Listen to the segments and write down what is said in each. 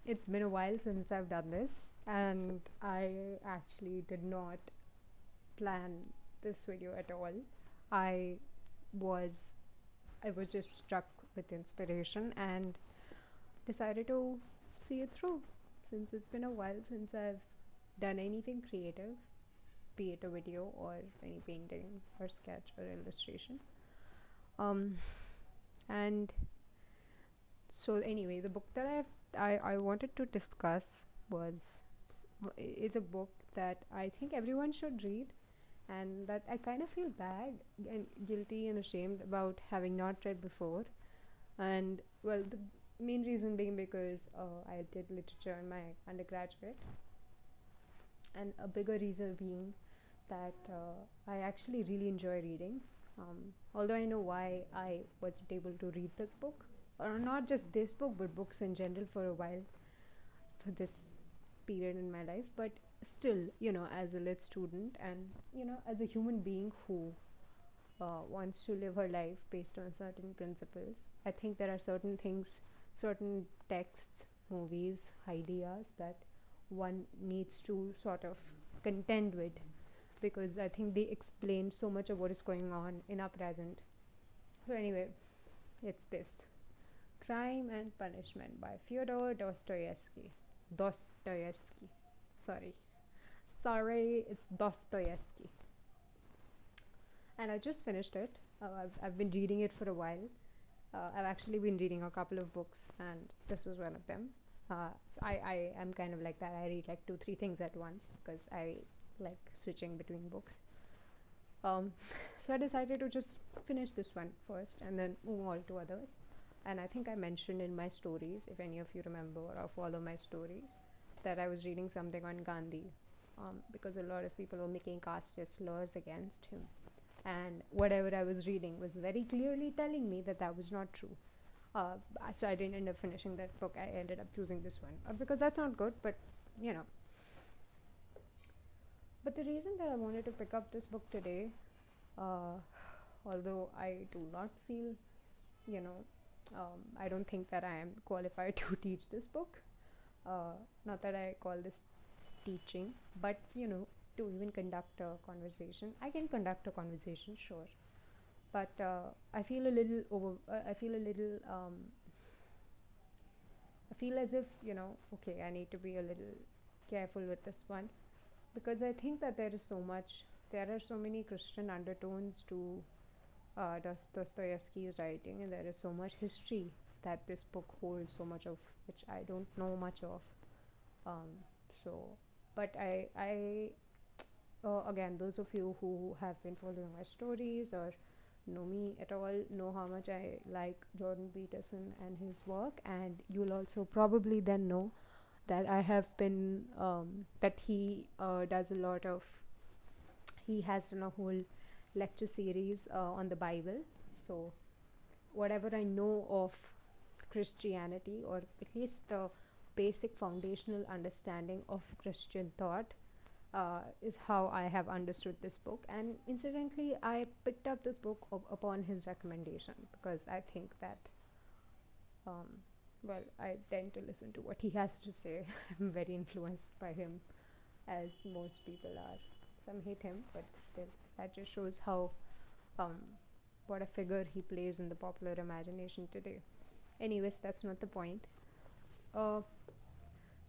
It's been a while since I've done this, and I actually did not plan this video at all. I was I was just struck with inspiration and decided to see it through. Since it's been a while since I've done anything creative, be it a video or any painting or sketch or illustration. Um, and so anyway, the book that I wanted to discuss was is a book that I think everyone should read, and that I kind of feel bad and guilty and ashamed about having not read before. And well, the main reason being because I did literature in my undergraduate, and a bigger reason being that I actually really enjoy reading. Although I know why I wasn't able to read this book, or not just this book, but books in general for a while for this period in my life, but still, as a lit student and, as a human being who wants to live her life based on certain principles, I think there are certain things, certain texts, movies, ideas that one needs to sort of contend with, because I think they explain so much of what is going on in our present. So, anyway, it's this Crime and Punishment by Fyodor Dostoyevsky. Dostoyevsky. Sorry. Sorry, it's Dostoyevsky. And I just finished it. I've been reading it for a while. I've actually been reading a couple of books, and this was one of them. So I am kind of like that. I read like 2-3 things at once because I like switching between books. So I decided to just finish this one first and then move on to others. And I think I mentioned in my stories, if any of you remember or follow my stories, that I was reading something on Gandhi, because a lot of people were making caste slurs against him. And whatever I was reading was very clearly telling me that that was not true. So I didn't end up finishing that book. I ended up choosing this one. Because that's not good, but you know. But the reason that I wanted to pick up this book today, although I do not feel, I don't think that I am qualified to teach this book. Not that I call this teaching, but to even conduct a conversation. I can conduct a conversation, sure, but I feel a little over. I feel a little. I feel as if okay, I need to be a little careful with this one, because I think that there is so much. There are so many Christian undertones to Dostoevsky's writing, and there is so much history that this book holds, so much of which I don't know much of. So, but I again, those of you who have been following my stories or know me at all know how much I like Jordan Peterson and his work, and you'll also probably then know that I have been that he does a lot of. He has done a whole lecture series on the Bible. So, whatever I know of Christianity, or at least the basic foundational understanding of Christian thought, is how I have understood this book. And incidentally, I picked up this book upon his recommendation, because I think that, I tend to listen to what he has to say. I'm very influenced by him, as most people are. Some hate him, but still, that just shows how, what a figure he plays in the popular imagination today. Anyways, that's not the point. So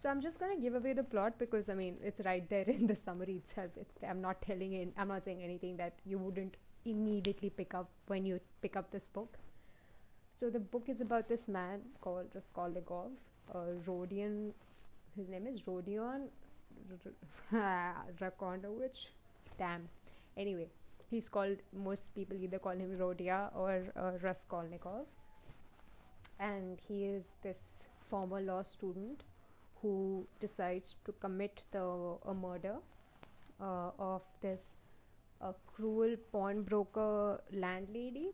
I'm just gonna give away the plot, because I mean it's right there in the summary itself. I'm not saying anything that you wouldn't immediately pick up when you pick up this book. So the book is about this man called Raskolnikov, Rodion. His name is Rodion Rakonovich. Damn. Anyway, he's called. Most people either call him Rodia or Raskolnikov, and he is this former law student who decides to commit a murder of this cruel pawnbroker landlady.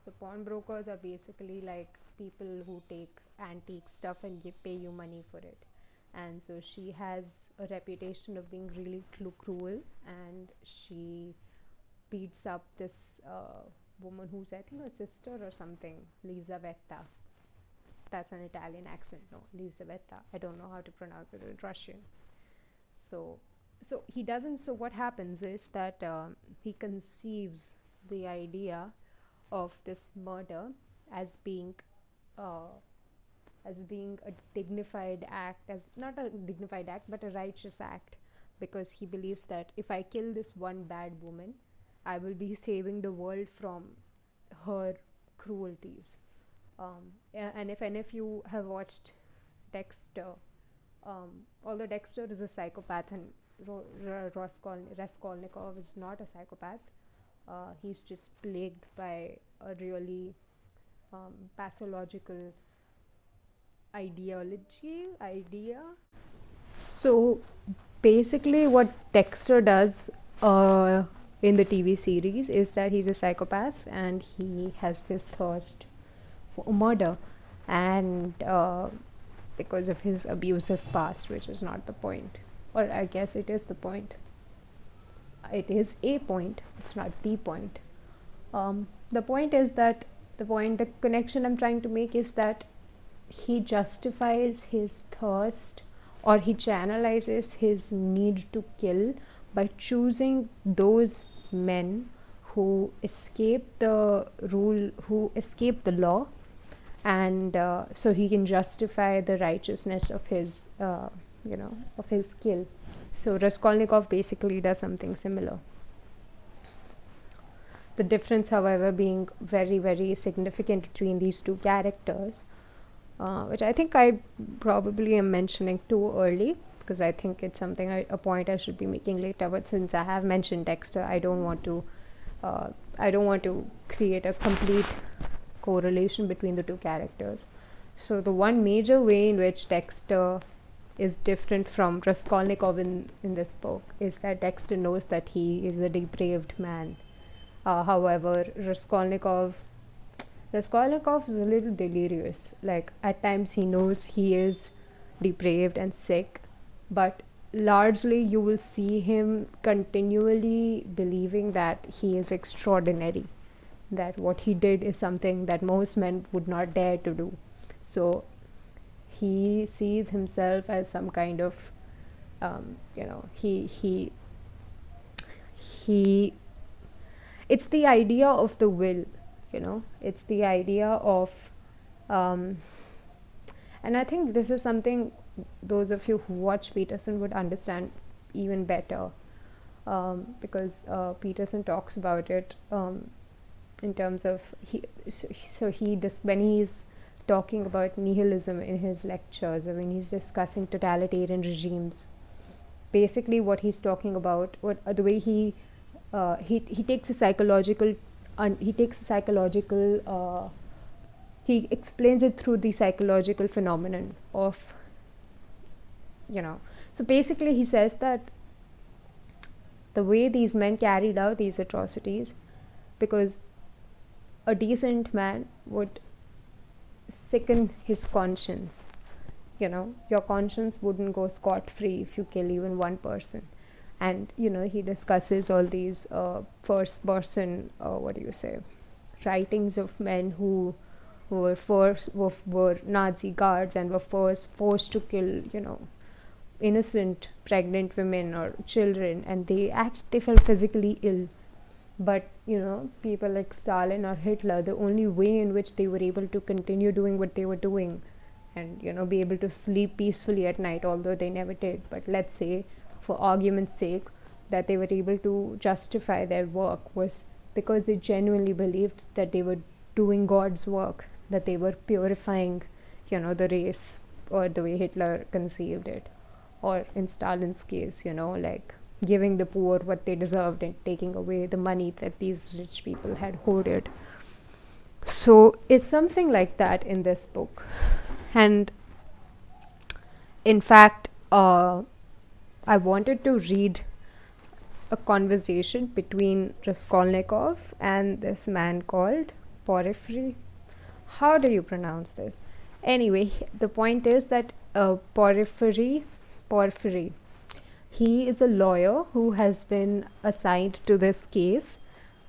So pawnbrokers are basically like people who take antique stuff and pay you money for it. And so she has a reputation of being really cruel, and she beats up this woman who's, I think, a sister or something, Lizaveta. that's an Italian accent. No, Elisabetta. I don't know how to pronounce it in Russian. So he doesn't. So what happens is that he conceives the idea of this murder as being uh, a dignified act, as not a dignified act but a righteous act, because he believes that if I kill this one bad woman, I will be saving the world from her cruelties. And if any of you have watched Dexter, although Dexter is a psychopath and Raskolnikov is not a psychopath, he's just plagued by a really pathological idea. So basically, what Dexter does in the TV series is that he's a psychopath and he has this thirst for murder, and because of his abusive past, which is not the point, or I guess it is the point. It is a point. It's not the point. The point is that the connection I'm trying to make is that he justifies his thirst, or he channelizes his need to kill by choosing those men who escape the rule, who escape the law, and so he can justify the righteousness of his of his kill. So Raskolnikov basically does something similar. The difference, however, being very, very significant between these two characters, which I think I probably am mentioning too early, because I think it's something a point I should be making later. But since I have mentioned Dexter, I don't want to create a complete correlation between the two characters. So the one major way in which Dexter is different from Raskolnikov in this book is that Dexter knows that he is a depraved man. However, Raskolnikov is a little delirious. Like, at times he knows he is depraved and sick, but largely you will see him continually believing that he is extraordinary, that what he did is something that most men would not dare to do. So he sees himself as some kind of he it's the idea of the will, it's the idea of and I think this is something those of you who watch Peterson would understand even better, because Peterson talks about it in terms of when he's talking about nihilism in his lectures, or when he's discussing totalitarian regimes. Basically, what he's talking about, the way he takes a psychological, he explains it through the psychological phenomenon of, So basically, he says that the way these men carried out these atrocities, because a decent man would sicken his conscience. Your conscience wouldn't go scot-free if you kill even one person. And he discusses all these first person writings of men who were Nazi guards and were forced to kill innocent pregnant women or children, and they felt physically ill. But people like Stalin or Hitler, the only way in which they were able to continue doing what they were doing and be able to sleep peacefully at night, although they never did, but let's say for argument's sake that they were able to justify their work, was because they genuinely believed that they were doing God's work, that they were purifying the race, or the way Hitler conceived it, or in Stalin's case like giving the poor what they deserved and taking away the money that these rich people had hoarded. So it's something like that in this book. And in fact, I wanted to read a conversation between Raskolnikov and this man called Porphyry. How do you pronounce this? Anyway, the point is that Porphyry, he is a lawyer who has been assigned to this case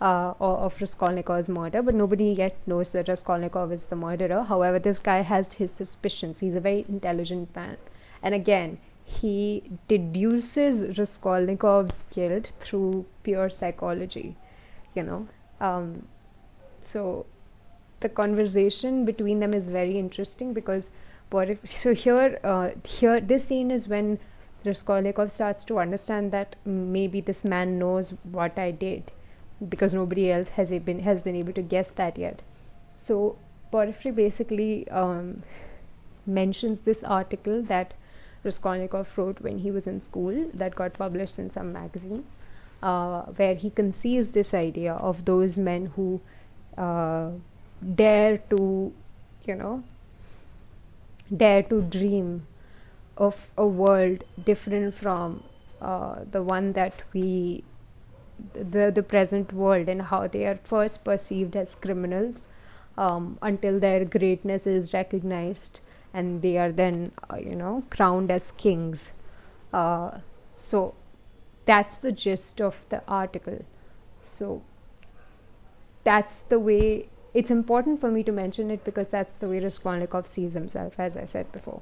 of Raskolnikov's murder, but nobody yet knows that Raskolnikov is the murderer. However, this guy has his suspicions. He's a very intelligent man. And again, he deduces Raskolnikov's guilt through pure psychology, you know. So the conversation between them is very interesting because here this scene is when Raskolnikov starts to understand that maybe this man knows what I did, because nobody else has been able to guess that yet. So Porphyry basically mentions this article that Raskolnikov wrote when he was in school that got published in some magazine, where he conceives this idea of those men who dare to dream of a world different from the one that the present world, and how they are first perceived as criminals until their greatness is recognized, and they are then crowned as kings. So that's the gist of the article. So that's the way. It's important for me to mention it because that's the way Raskolnikov sees himself, as I said before.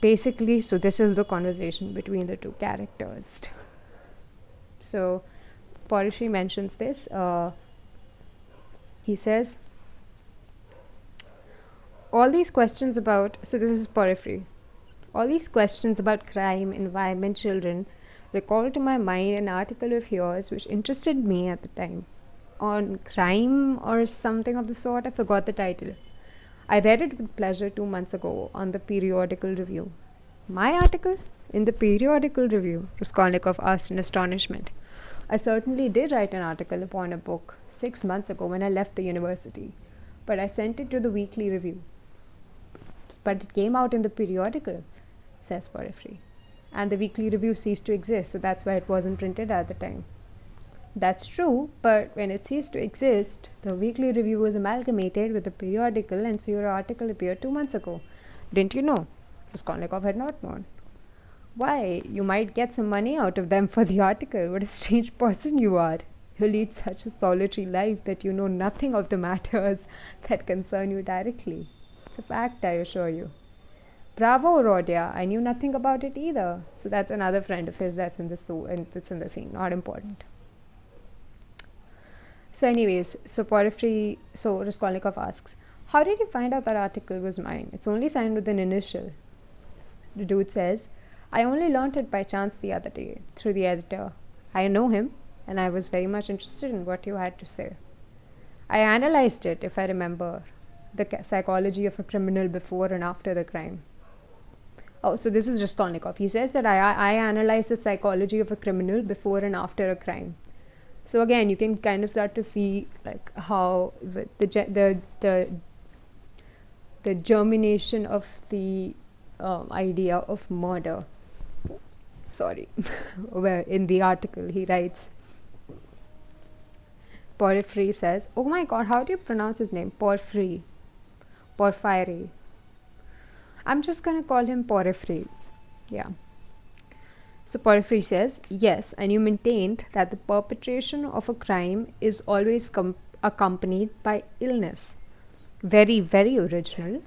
Basically, so this is the conversation between the two characters. So Porphyry mentions this. He says, all these questions about, so this is Porphyry, all these questions about crime, environment, children recalled to my mind an article of yours which interested me at the time. On crime or something of the sort, I forgot the title. I read it with pleasure 2 months ago on the Periodical Review. My article? In the Periodical Review? Raskolnikov asked in astonishment. I certainly did write an article upon a book 6 months ago when I left the university, but I sent it to the Weekly Review. But it came out in the Periodical, says Porphyry. And the Weekly Review ceased to exist, so that's why it wasn't printed at the time. That's true, but when it ceased to exist, the Weekly Review was amalgamated with the Periodical, and so your article appeared 2 months ago. Didn't you know? Raskolnikov had not known. Why, you might get some money out of them for the article. What a strange person you are. You lead such a solitary life that you know nothing of the matters that concern you directly. It's a fact, I assure you. Bravo, Rodia. I knew nothing about it either. So that's another friend of his that's in the scene. Not important. So anyways, so Raskolnikov asks, how did you find out that article was mine? It's only signed with an initial. The dude says, I only learnt it by chance the other day, through the editor. I know him, and I was very much interested in what you had to say. I analyzed it, if I remember, the psychology of a criminal before and after the crime. Oh, so this is Raskolnikov. He says that I analyzed the psychology of a criminal before and after a crime. So again, you can kind of start to see like how the germination of the idea of murder. Sorry, where in the article he writes, Porphyry says, oh my god, how do you pronounce his name? Porphyry. I'm just gonna call him Porphyry. Yeah. So Porphyry says, yes, and you maintained that the perpetration of a crime is always accompanied by illness. Very, very original.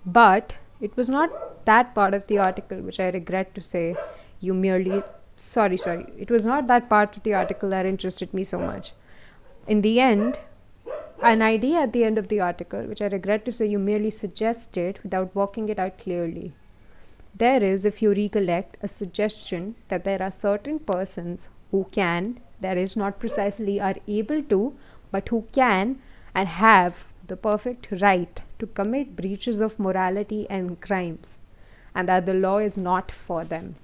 But it was not that part of the article which I regret to say you merely... Sorry. It was not that part of the article that interested me so much. In the end, an idea at the end of the article, which I regret to say you merely suggested without walking it out clearly. There is, if you recollect, a suggestion that there are certain persons who can, that is not precisely are able to, but who can and have the perfect right to commit breaches of morality and crimes, and that the law is not for them.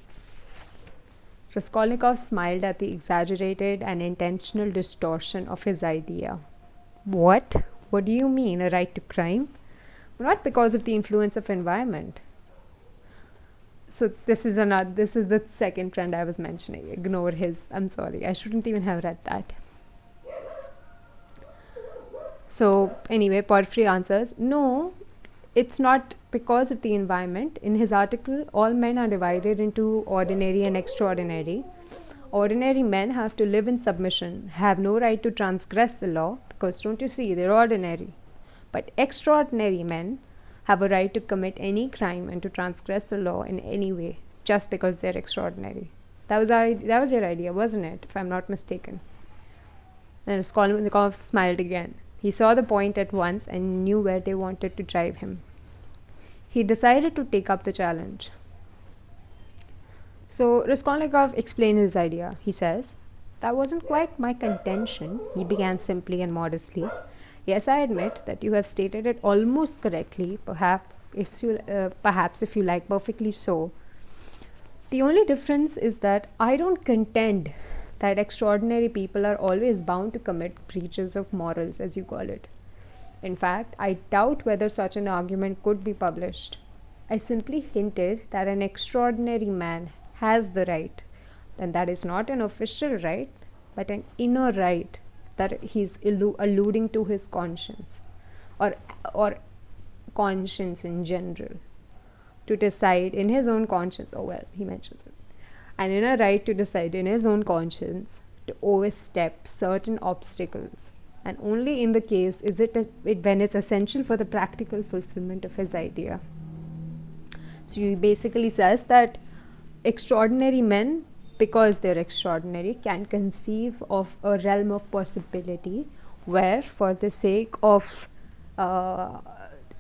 Raskolnikov smiled at the exaggerated and intentional distortion of his idea. What? What do you mean, a right to crime? Not because of the influence of environment. So this is the second trend I was mentioning. Ignore his, I'm sorry, I shouldn't even have read that. So anyway, Porphyry answers, no, it's not because of the environment. In his article, all men are divided into ordinary and extraordinary. Ordinary men have to live in submission, have no right to transgress the law, because don't you see, they're ordinary. But extraordinary men have a right to commit any crime and to transgress the law in any way, just because they're extraordinary. That was your idea, wasn't it, if I'm not mistaken? And Raskolnikov smiled again. He saw the point at once and knew where they wanted to drive him. He decided to take up the challenge. So Raskolnikov explained his idea. He says, "That wasn't quite my contention," he began simply and modestly. "Yes, I admit that you have stated it almost correctly, perhaps if you like, perfectly so. The only difference is that I don't contend that extraordinary people are always bound to commit breaches of morals, as you call it. In fact, I doubt whether such an argument could be published. I simply hinted that an extraordinary man has the right, and that is not an official right, but an inner right that he's alluding to his conscience, or conscience in general, to decide in his own conscience." Oh well, he mentions it. "An inner right to decide in his own conscience to overstep certain obstacles, and only in the case is it when it's essential for the practical fulfillment of his idea." So he basically says that extraordinary men, because they're extraordinary, can conceive of a realm of possibility where, for the sake of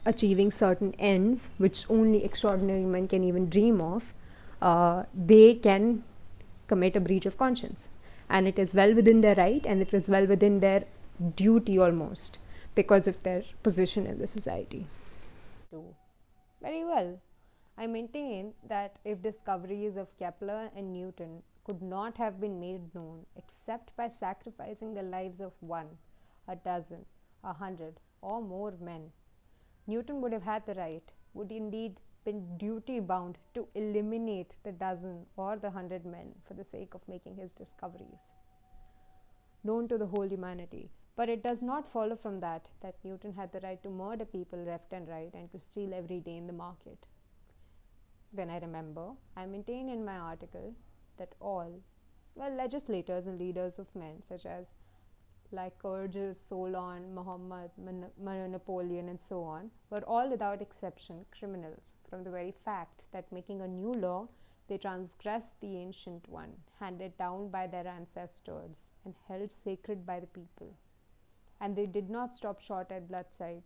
achieving certain ends, which only extraordinary men can even dream of, they can commit a breach of conscience. And it is well within their right, and it is well within their duty almost, because of their position in the society. Very well. I maintain that if discoveries of Kepler and Newton could not have been made known except by sacrificing the lives of 1, a dozen, 100, or more men, Newton would have had the right, would indeed been duty bound to eliminate the dozen or the 100 men for the sake of making his discoveries known to the whole humanity. But it does not follow from that Newton had the right to murder people left and right and to steal every day in the market. Then I remember, I maintain in my article that all, legislators and leaders of men such as Lycurgus, Solon, Muhammad, Napoleon, and so on, were all without exception criminals, from the very fact that making a new law, they transgressed the ancient one, handed down by their ancestors and held sacred by the people. And they did not stop short at bloodshed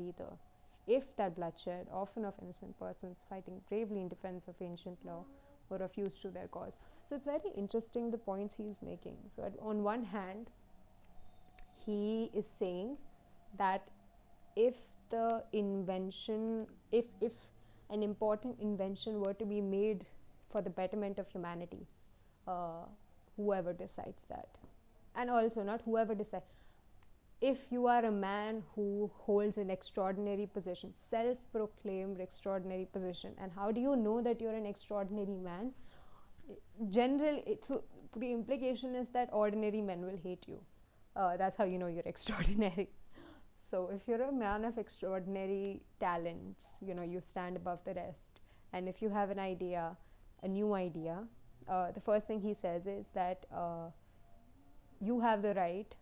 either. If that bloodshed, often of innocent persons fighting bravely in defense of ancient law, were of use to their cause. So it's very interesting the points he's making. So on one hand, he is saying that if the invention, if an important invention were to be made for the betterment of humanity, whoever decides that, and also not whoever decides, if you are a man who holds an extraordinary position, self-proclaimed extraordinary position, and how do you know that you're an extraordinary man? So the implication is that ordinary men will hate you. That's how you know you're extraordinary. So if you're a man of extraordinary talents, you stand above the rest. And if you have an idea, a new idea, the first thing he says is that you have the right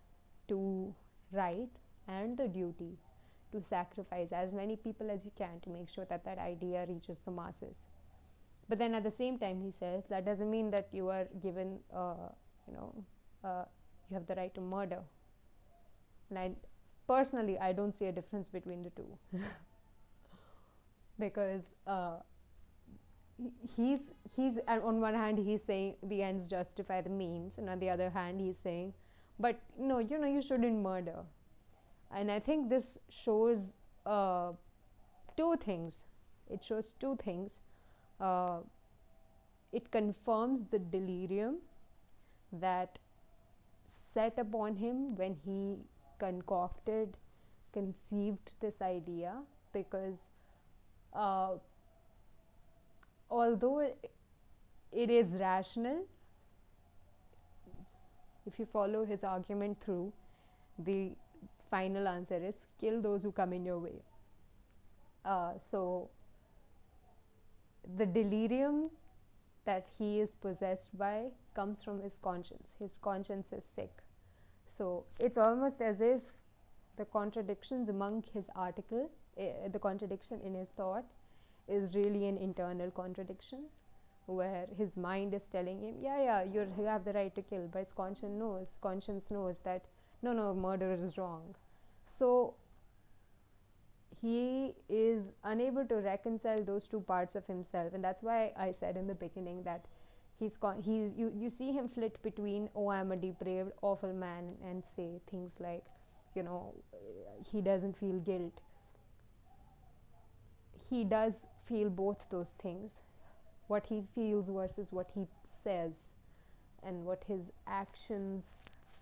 to write and the duty to sacrifice as many people as you can to make sure that that idea reaches the masses. But then at the same time, he says that doesn't mean that you are given, you have the right to murder. And personally, I don't see a difference between the two. Because he's on one hand, he's saying the ends justify the means, and on the other hand, he's saying, but no, you shouldn't murder. And I think this shows two things. It shows two things. It confirms the delirium that set upon him when he conceived this idea, because although it is rational, if you follow his argument through, the final answer is kill those who come in your way. So the delirium that he is possessed by comes from his conscience. His conscience is sick. So it's almost as if the contradictions among his article, the contradiction in his thought, is really an internal contradiction, where his mind is telling him, yeah, you have the right to kill, but his conscience knows that no, murder is wrong. So he is unable to reconcile those two parts of himself, and that's why I said in the beginning that you see him flit between, oh, I'm a depraved, awful man, and say things like, he doesn't feel guilt. He does feel both those things. What he feels versus what he says, and what his actions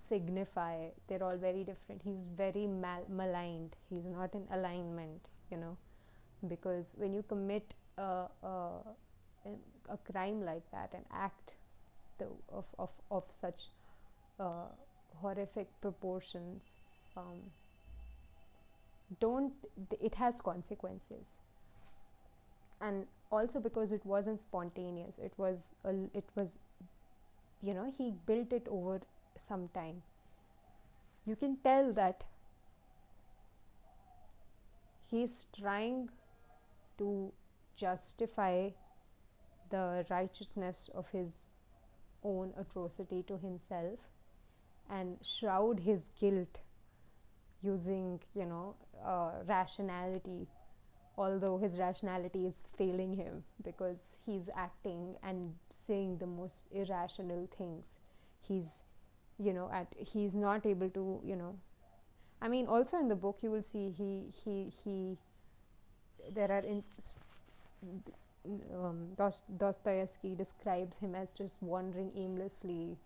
signify, they're all very different. He's very maligned. He's not in alignment, because when you commit a crime like that, an act of such horrific proportions, it has consequences. And also because it wasn't spontaneous, it was he built it over some time. You can tell that he's trying to justify the righteousness of his own atrocity to himself and shroud his guilt using rationality, although his rationality is failing him because he's acting and saying the most irrational things. He's not able to, also in the book you will see Dostoyevsky describes him as just wandering aimlessly,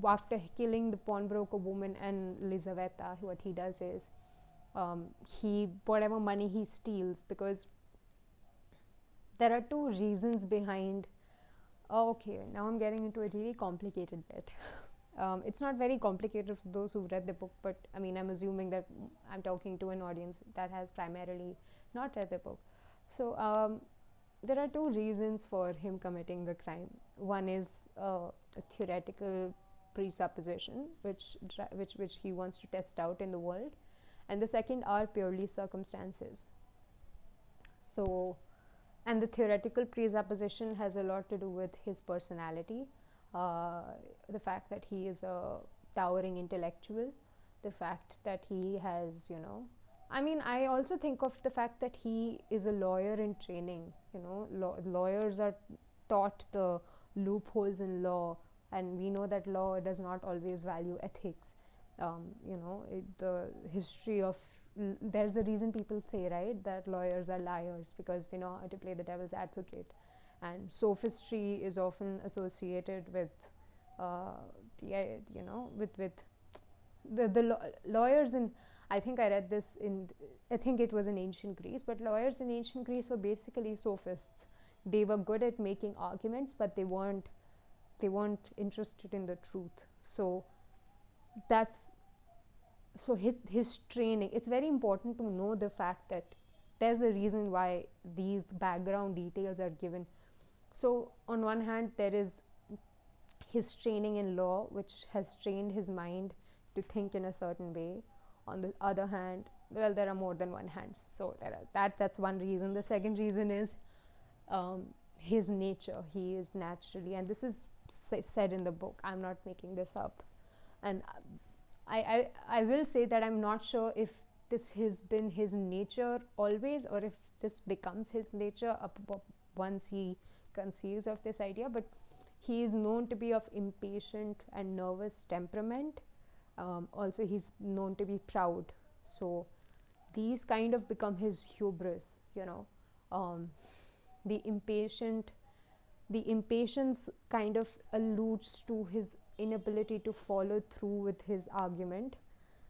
after killing the pawnbroker woman and Lizaveta. What he does is, whatever money he steals, because there are two reasons behind. Okay, now I'm getting into a really complicated bit. It's not very complicated for those who've read the book, but I'm assuming that I'm talking to an audience that has primarily not read the book. So there are two reasons for him committing the crime. One is a theoretical presupposition, which he wants to test out in the world, and the second are purely circumstances. So, and the theoretical presupposition has a lot to do with his personality, the fact that he is a towering intellectual, the fact that he has, I also think of the fact that he is a lawyer in training. Lawyers are taught the loopholes in law, and we know that law does not always value ethics. The history of there's a reason people say, right, that lawyers are liars, because they know how to play the devil's advocate, and sophistry is often associated with the lawyers in, I think I read this I think it was in ancient Greece, but lawyers in ancient Greece were basically sophists. They were good at making arguments, but they weren't interested in the truth. So his training, it's very important to know the fact that there's a reason why these background details are given. So on one hand, there is his training in law, which has trained his mind to think in a certain way. On the other hand, well, there are more than one hand. So that's one reason. The second reason is his nature. He is naturally, and this is said in the book, I'm not making this up, and I will say that I'm not sure if this has been his nature always, or if this becomes his nature once he conceives of this idea, but he is known to be of impatient and nervous temperament. Also, he's known to be proud. So these kind of become his hubris, the impatience kind of alludes to his inability to follow through with his argument,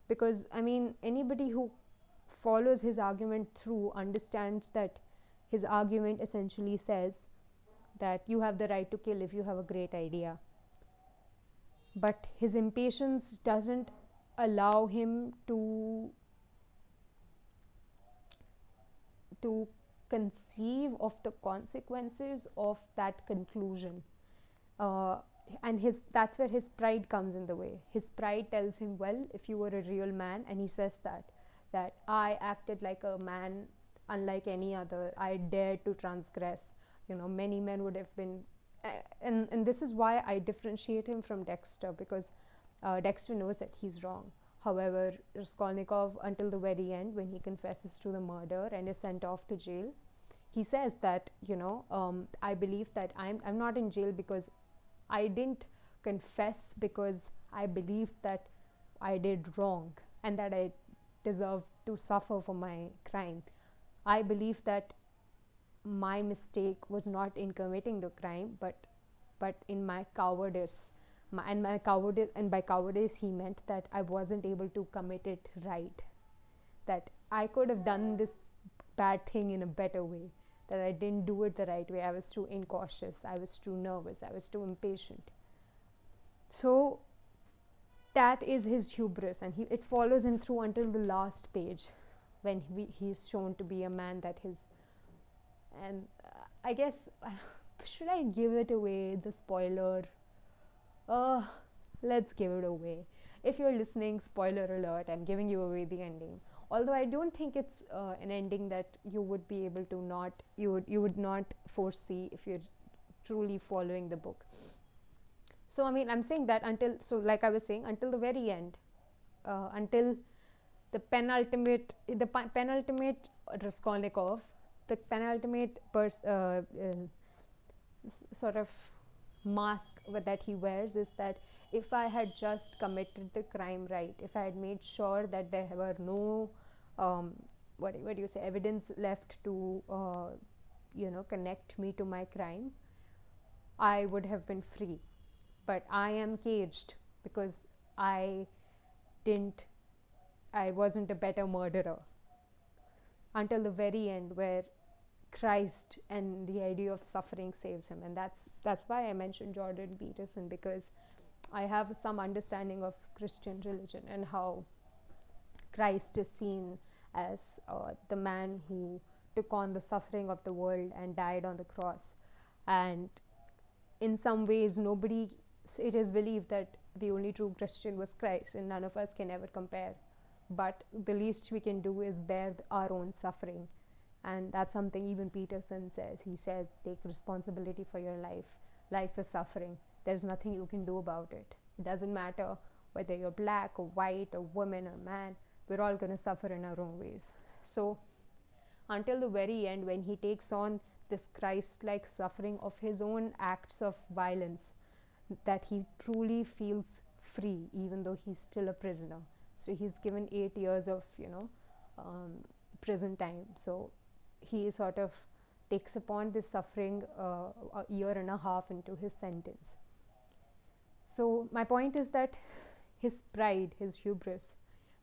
because anybody who follows his argument through understands that his argument essentially says that you have the right to kill if you have a great idea, but his impatience doesn't allow him to conceive of the consequences of that conclusion. And that's where his pride comes in the way. His pride tells him, well, if you were a real man, and he says that I acted like a man unlike any other, I dared to transgress. Many men would have been, and this is why I differentiate him from Dexter, because Dexter knows that he's wrong. However, Raskolnikov, until the very end, when he confesses to the murder and is sent off to jail, he says that, I believe that I'm not in jail because I didn't confess because I believed that I did wrong and that I deserved to suffer for my crime. I believe that my mistake was not in committing the crime, but in my cowardice. And by cowardice he meant that I wasn't able to commit it right. That I could have done this bad thing in a better way. That I didn't do it the right way. I was too incautious. I was too nervous. I was too impatient. So that is his hubris, and it follows him through until the last page, when he's shown to be a man that his. And I guess, should I give it away, the spoiler? Let's give it away. If you're listening, spoiler alert, I'm giving you away the ending. Although I don't think it's an ending that you would be able to you would not foresee if you're truly following the book. So I'm saying that like I was saying, until the very end, until the penultimate Raskolnikov, the penultimate sort of mask that he wears is that if I had just committed the crime right, if I had made sure that there were no what do you say, evidence left to connect me to my crime, I would have been free. But I am caged because I wasn't a better murderer. Until the very end, where Christ and the idea of suffering saves him. And that's why I mentioned Jordan Peterson, because I have some understanding of Christian religion and how Christ is seen as the man who took on the suffering of the world and died on the cross. And in some ways, it is believed that the only true Christian was Christ, and none of us can ever compare. But the least we can do is bear our own suffering. And that's something even Peterson says. He says, take responsibility for your life. Life is suffering. There's nothing you can do about it. It doesn't matter whether you're black or white or woman or man. We're all going to suffer in our own ways. So until the very end, when he takes on this Christ-like suffering of his own acts of violence, that he truly feels free, even though he's still a prisoner. So he's given 8 years of prison time. So he sort of takes upon this suffering a year and a half into his sentence. So my point is that his pride, his hubris,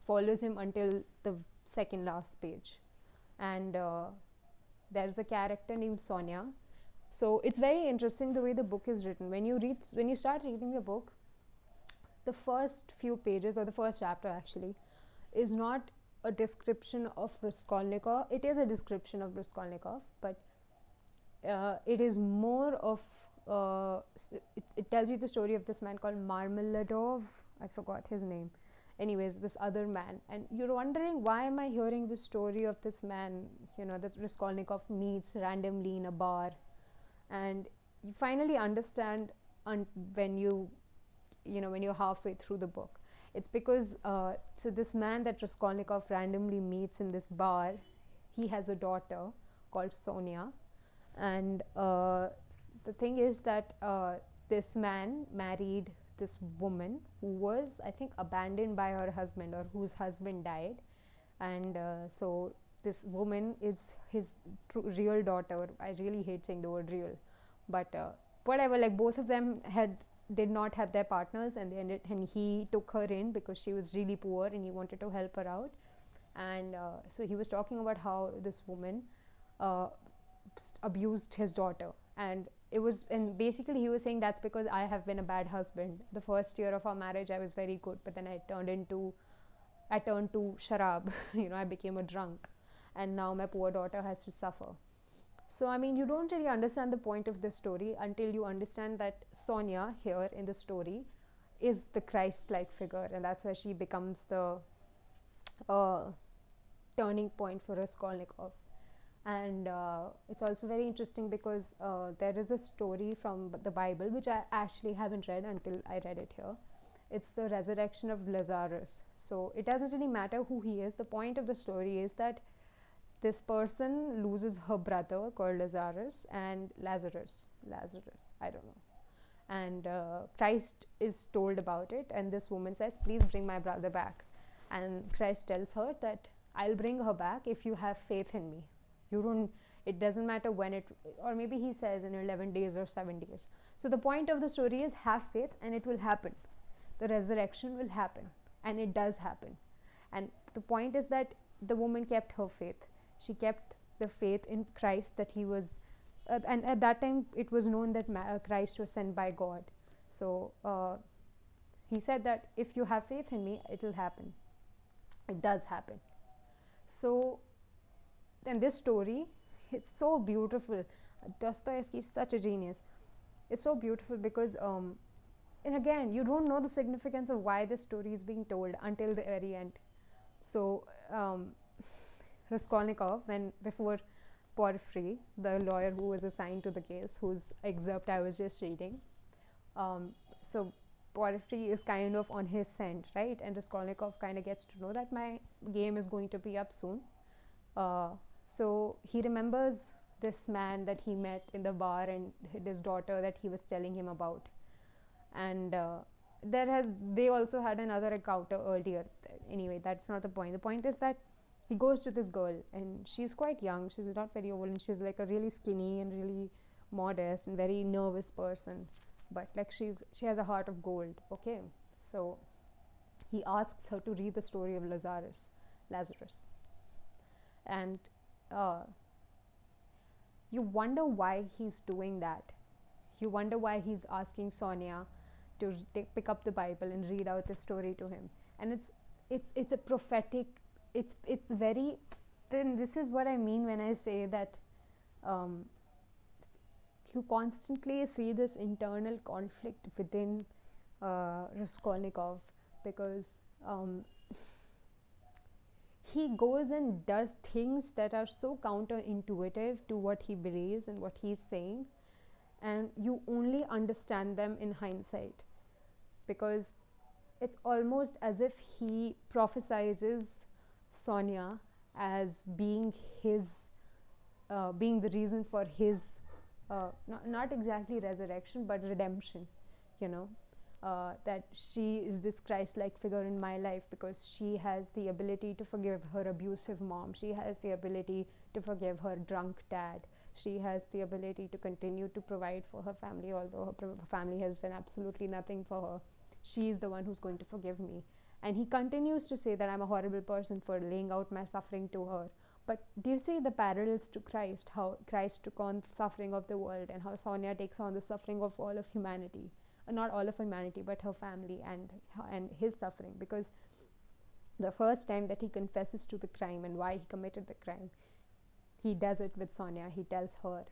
follows him until the second last page. And there's a character named Sonia. So it's very interesting the way the book is written. When you start reading the book, the first few pages, or the first chapter actually, is not a description of Raskolnikov. It is a description of Raskolnikov, but it is more of it tells you the story of this man called Marmeladov. I forgot his name. Anyways, this other man, and you're wondering, why am I hearing the story of this man, that Raskolnikov meets randomly in a bar, and you finally understand when you're halfway through the book. It's because so this man that Raskolnikov randomly meets in this bar, he has a daughter called Sonia, and the thing is that this man married this woman who was, I think, abandoned by her husband, or whose husband died, and so this woman is his real daughter. I really hate saying the word real, but whatever, like both of them did not have their partners, and he took her in because she was really poor and he wanted to help her out. And so he was talking about how this woman abused his daughter, and basically he was saying, that's because I have been a bad husband. The first year of our marriage I was very good, but then I turned to sharab. I became a drunk, and now my poor daughter has to suffer. So, I mean, you don't really understand the point of the story until you understand that Sonia here in the story is the Christ like figure, and that's why she becomes the uh, turning point for Raskolnikov. And it's also very interesting because there is a story from the Bible which I actually haven't read until I read it here. It's the resurrection of Lazarus. So it doesn't really matter who he is. The point of the story is that this person loses her brother called Lazarus, I don't know. And Christ is told about it, and this woman says, please bring my brother back. And Christ tells her that I'll bring her back if you have faith in me. You don't, it doesn't matter when it, or maybe he says in 11 days or 7 days. So the point of the story is have faith and it will happen. The resurrection will happen, and it does happen. And the point is that the woman kept her faith. She kept the faith in Christ that he was, and at that time it was known that Christ was sent by God. So he said that if you have faith in me, it will happen. It does happen. So, and this story, it's so beautiful. Dostoyevsky is such a genius. It's so beautiful because, and again, you don't know the significance of why this story is being told until the very end. So, Raskolnikov, before Porfiry, the lawyer who was assigned to the case, whose excerpt I was just reading, so Porfiry is kind of on his scent, right? And Raskolnikov kind of gets to know that my game is going to be up soon. So he remembers this man that he met in the bar and his daughter that he was telling him about. And they also had another encounter earlier. Anyway, that's not the point. The point is that he goes to this girl and she's quite young. She's not very old, and she's like a really skinny and really modest and very nervous person. But like she has a heart of gold. Okay, so he asks her to read the story of Lazarus, and you wonder why he's doing that. You wonder why he's asking Sonia to pick up the Bible and read out the story to him. And it's a prophetic. It's very. And this is what I mean when I say that. You constantly see this internal conflict within Raskolnikov, because he goes and does things that are so counterintuitive to what he believes and what he's saying, and you only understand them in hindsight, because it's almost as if he prophesizes Sonia as being being the reason for his not exactly resurrection but redemption, that she is this Christ-like figure in my life because she has the ability to forgive her abusive mom, she has the ability to forgive her drunk dad, she has the ability to continue to provide for her family although her family has done absolutely nothing for her. She is the one who's going to forgive me. And he continues to say that I'm a horrible person for laying out my suffering to her. But do you see the parallels to Christ, how Christ took on the suffering of the world and how Sonia takes on the suffering of all of humanity? Not all of humanity, but her family and his suffering. Because the first time that he confesses to the crime and why he committed the crime, he does it with Sonia. He tells her.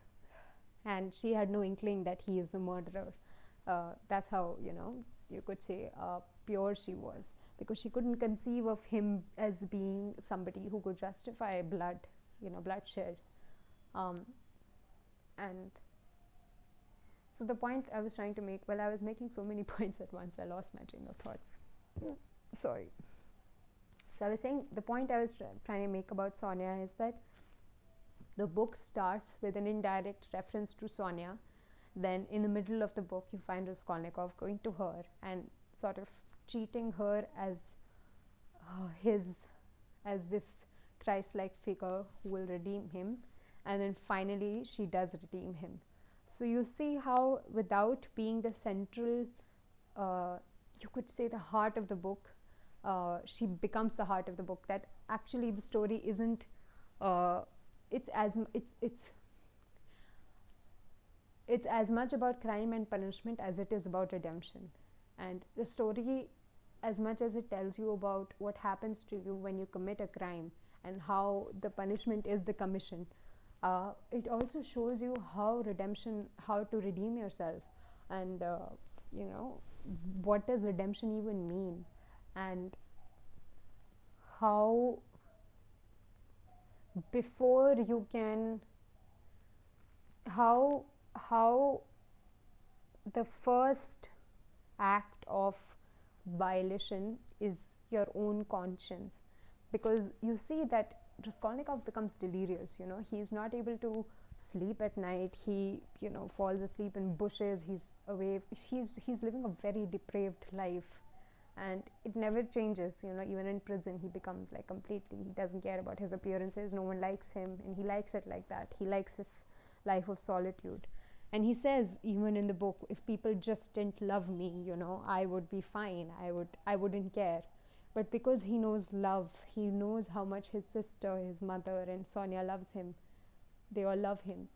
And she had no inkling that he is a murderer. That's how, you could say pure she was. Because she couldn't conceive of him as being somebody who could justify bloodshed. And so the point I was trying to make, I was making so many points at once, I lost my train of thought. Sorry. So I was saying, the point I was trying to make about Sonia is that the book starts with an indirect reference to Sonia. Then in the middle of the book, you find Raskolnikov going to her and sort of treating her as this Christ-like figure who will redeem him, and then finally she does redeem him. So you see how, without being the central, you could say the heart of the book, she becomes the heart of the book. That actually the story isn't. It's as much about crime and punishment as it is about redemption. And the story, as much as it tells you about what happens to you when you commit a crime and how the punishment is the commission, it also shows you how to redeem yourself, and you know, what does redemption even mean, and how before you can how the first act of violation is your own conscience, because you see that Raskolnikov becomes delirious. You know, he's not able to sleep at night. He, you know, falls asleep in bushes. He's away. He's living a very depraved life, and it never changes. You know, even in prison, he becomes like completely. He doesn't care about his appearances. No one likes him, and he likes it like that. He likes this life of solitude. And he says, even in the book, if people just didn't love me, you know, I would be fine. I wouldn't care. But because he knows love, he knows how much his sister, his mother, and Sonia loves him. They all love him.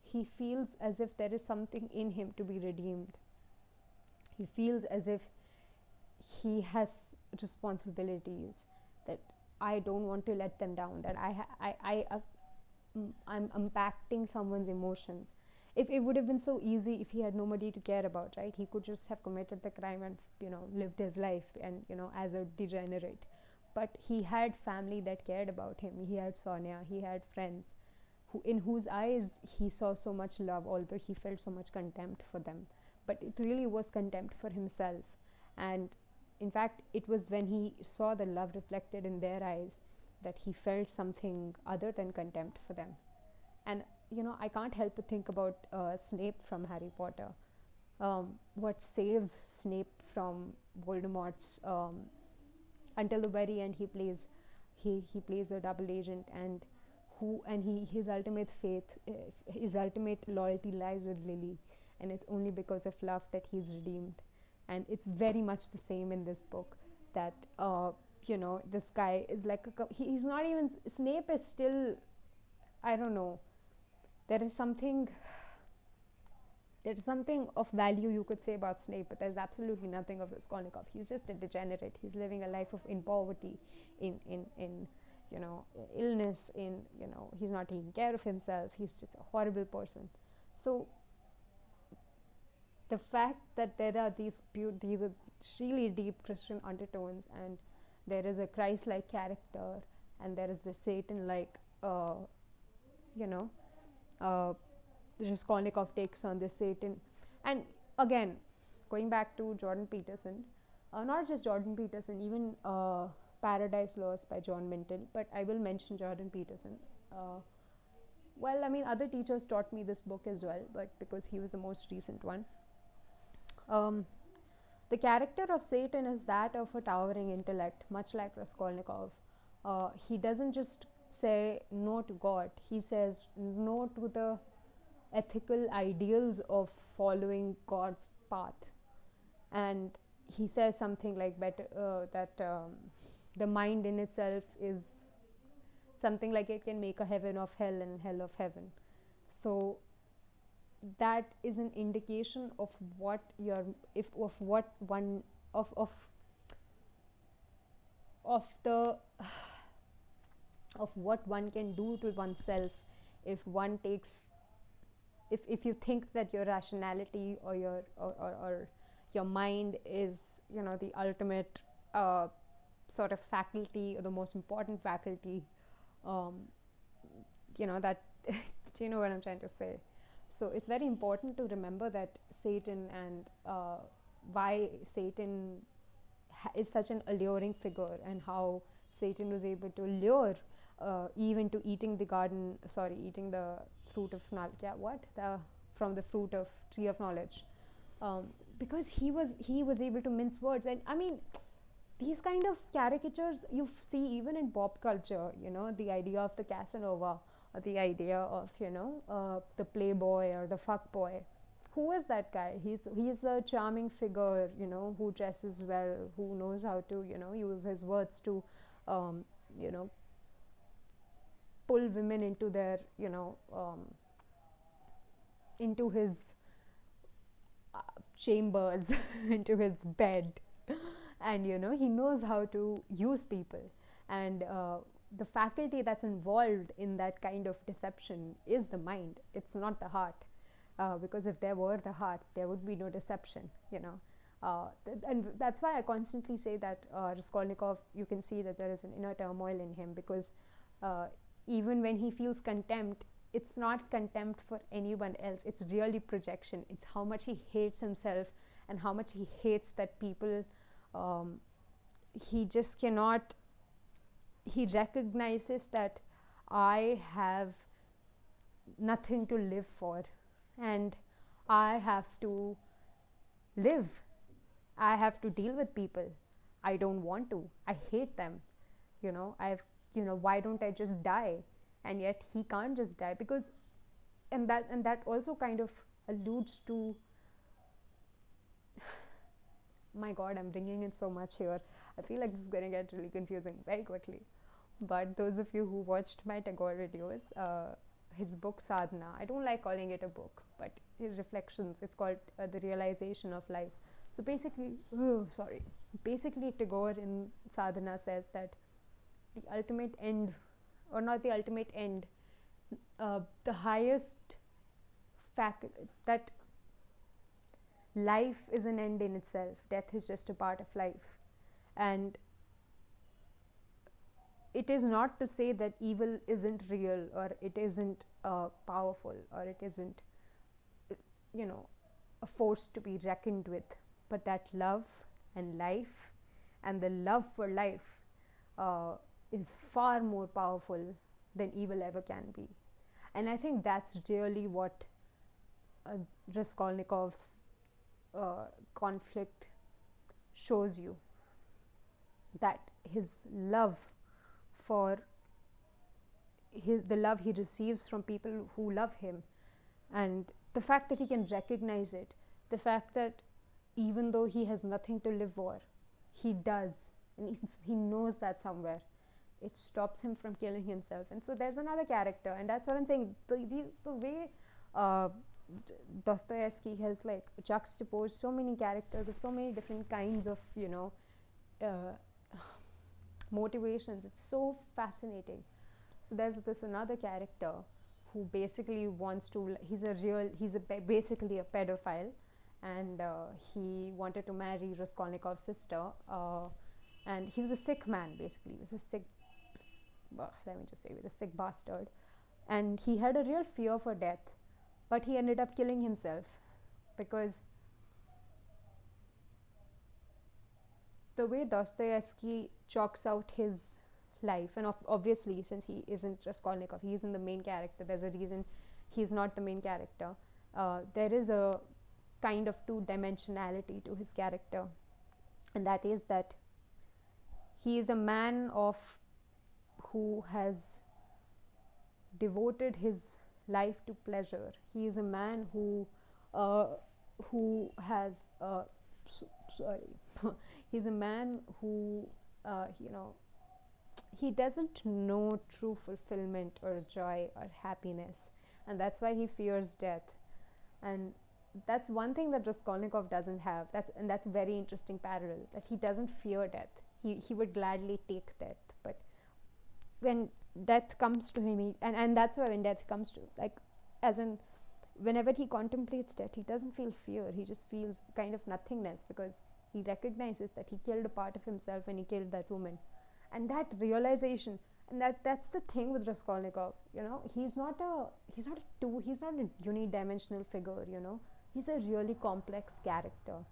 He feels as if there is something in him to be redeemed. He feels as if he has responsibilities, that I don't want to let them down, that I'm impacting someone's emotions. If it would have been so easy if he had nobody to care about, right? He could just have committed the crime and, you know, lived his life and, you know, as a degenerate. But he had family that cared about him. He had Sonia, he had friends in whose eyes he saw so much love, although he felt so much contempt for them. But it really was contempt for himself. And in fact, it was when he saw the love reflected in their eyes that he felt something other than contempt for them. And you know, I can't help but think about Snape from Harry Potter. What saves Snape from Voldemort's until the very end, he plays a double agent, and his ultimate faith, his ultimate loyalty lies with Lily, and it's only because of love that he's redeemed. And it's very much the same in this book, that you know, this guy is like he's not even, Snape is still, I don't know, there is something of value you could say about Snape, but there's absolutely nothing of Raskolnikov. He's just a degenerate. He's living a life in poverty, in you know, illness, in, you know, he's not taking care of himself. He's just a horrible person. So the fact that there are these really deep Christian undertones, and there is a Christ-like character, and there is the Satan-like, you know, Raskolnikov takes on this Satan. And again, going back to Jordan Peterson, not just Jordan Peterson, even Paradise Lost by John Minton, but I will mention Jordan Peterson. Well, I mean, other teachers taught me this book as well, but because he was the most recent one. The character of Satan is that of a towering intellect, much like Raskolnikov. He doesn't just say no to God, he says no to the ethical ideals of following God's path. And he says something like that the mind in itself is something like it can make a heaven of hell and hell of heaven. So that is an indication of what what one can do to oneself if one takes, if you think that your rationality or your mind is, you know, the ultimate sort of faculty or the most important faculty, you know, that do you know what I'm trying to say? So it's very important to remember that Satan, and why Satan is such an alluring figure, and how Satan was able to lure Eve into eating the fruit of knowledge. From the fruit of tree of knowledge, because he was able to mince words. And I mean, these kind of caricatures you see even in pop culture. You know, the idea of the Casanova, or the idea of, you know, the playboy or the fuckboy. Who is that guy? He's a charming figure, you know, who dresses well, who knows how to, you know, use his words to, you know, pull women into their, you know, into his chambers, into his bed, and, you know, he knows how to use people. And the faculty that's involved in that kind of deception is the mind. It's not the heart, because if there were the heart, there would be no deception, and that's why I constantly say that Raskolnikov, you can see that there is an inner turmoil in him, because even when he feels contempt, it's not contempt for anyone else. It's really projection. It's how much he hates himself and how much he hates that people. He just cannot. He recognizes that I have nothing to live for, and I have to live. I have to deal with people. I don't want to. I hate them. Why don't I just die? And yet he can't just die, because and that also kind of alludes to my god, I'm bringing in so much here. I feel like this is going to get really confusing very quickly. But those of you who watched my Tagore videos, his book Sadhana, I don't like calling it a book, but his reflections, it's called The Realization of Life. So basically, Tagore in Sadhana says that the ultimate end, or not the ultimate end, the highest fact that life is an end in itself, death is just a part of life. And it is not to say that evil isn't real, or it isn't powerful, or it isn't, a force to be reckoned with, but that love and life, and the love for life, is far more powerful than evil ever can be. And I think that's really what Raskolnikov's conflict shows you, that his love for the love he receives from people who love him, and the fact that he can recognize it, the fact that even though he has nothing to live for, he does, and he knows that somewhere, it stops him from killing himself. And so there's another character, and that's what I'm saying, the way Dostoyevsky has like juxtaposed so many characters of so many different kinds of motivations, it's so fascinating. So there's this another character who basically wants to, basically a pedophile, and he wanted to marry Raskolnikov's sister, and he was a sick man, basically. He was a sick, he was a sick bastard, and he had a real fear for death, but he ended up killing himself, because the way Dostoevsky chalks out his life, and obviously since he isn't Raskolnikov, he isn't the main character, there's a reason he's not the main character. There is a kind of two-dimensionality to his character, and that is that he is a man who has devoted his life to pleasure. He is a man who has he's a man who he doesn't know true fulfillment or joy or happiness, and that's why he fears death. And that's one thing that Raskolnikov doesn't have. That's a very interesting parallel, that he doesn't fear death. He would gladly take death, but when death comes to him, and that's why when death comes to, like, as in whenever he contemplates death, he doesn't feel fear, he just feels kind of nothingness, because he recognizes that he killed a part of himself when he killed that woman. And that realization, and that's the thing with Raskolnikov, he's not a unidimensional figure, he's a really complex character.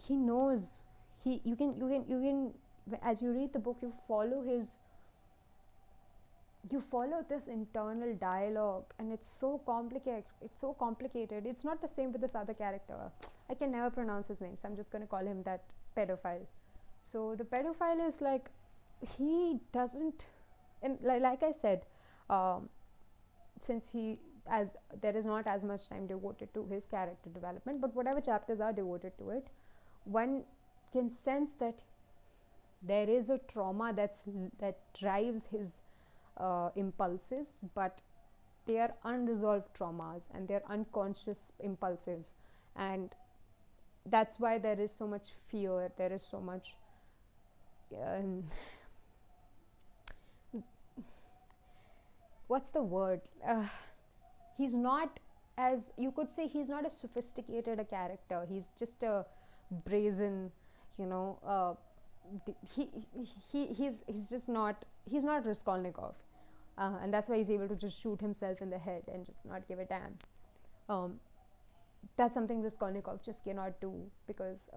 He knows, you can as you read the book, you follow this internal dialogue, and it's so complicated. It's not the same with this other character. I can never pronounce his name, so I'm just going to call him that pedophile. So the pedophile is like, he doesn't, and like I said, since there is not as much time devoted to his character development, but whatever chapters are devoted to it, one can sense that there is a trauma that drives his impulses, but they are unresolved traumas, and they're unconscious impulses, and that's why there is so much fear, there is so much what's the word? He's not, as you could say, he's not a sophisticated a character. He's just a brazen, you know. He's just not. He's not Raskolnikov, and that's why he's able to just shoot himself in the head and just not give a damn. That's something Raskolnikov just cannot do, because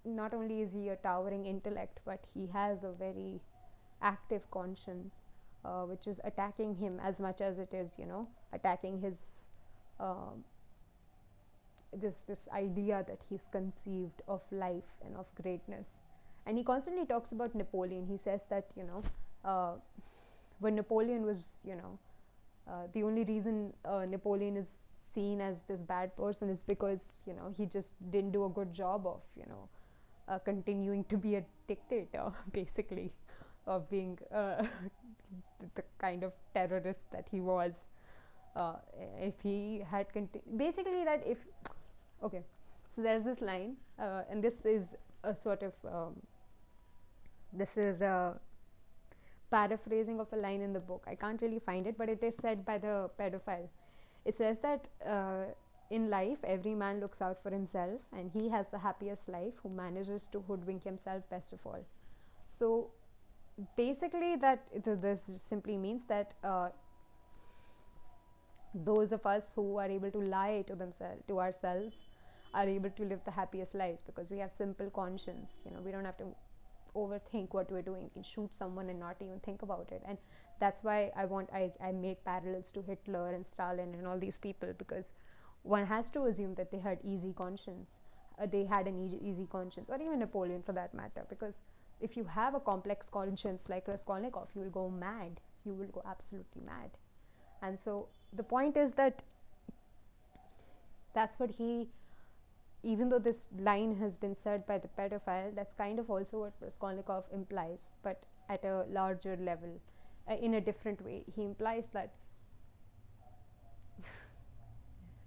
not only is he a towering intellect, but he has a very active conscience, which is attacking him as much as it is, attacking his this idea that he's conceived of life and of greatness. And he constantly talks about Napoleon. He says that when Napoleon was the only reason Napoleon is seen as this bad person is because he just didn't do a good job of continuing to be a dictator, basically, of being the kind of terrorist that he was. If he had basically that if okay, so there's this line, and this is a sort of this is a paraphrasing of a line in the book. I can't really find it, but it is said by the pedophile. It says that in life, every man looks out for himself, and he has the happiest life who manages to hoodwink himself best of all. So basically, that this simply means that those of us who are able to lie to ourselves are able to live the happiest lives, because we have simple conscience. We don't have to overthink what we're doing. We can shoot someone and not even think about it. And that's why I made parallels to Hitler and Stalin and all these people, because one has to assume that they had easy conscience. They had an easy conscience, or even Napoleon for that matter, because if you have a complex conscience like Raskolnikov, you will go mad. You will go absolutely mad. And so the point is that that's what even though this line has been said by the pedophile, that's kind of also what Raskolnikov implies, but at a larger level, in a different way. He implies that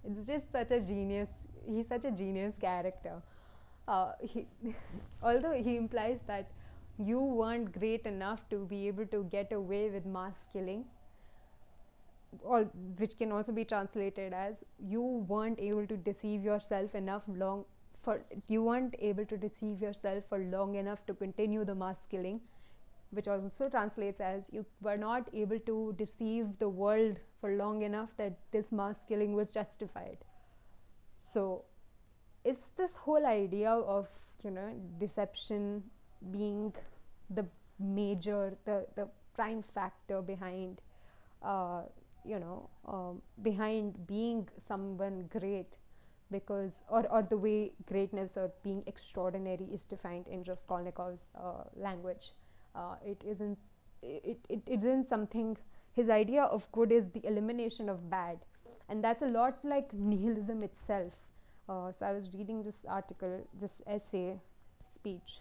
it's just such a genius. He's such a genius character. Although he implies that you weren't great enough to be able to get away with mass killing, or which can also be translated as you weren't able to deceive yourself for long enough to continue the mass killing, which also translates as you were not able to deceive the world for long enough that this mass killing was justified. So it's this whole idea of deception being the prime factor behind behind being someone great, because or the way greatness or being extraordinary is defined in Raskolnikov's language. It isn't something. His idea of good is the elimination of bad, and that's a lot like nihilism itself. So I was reading this essay speech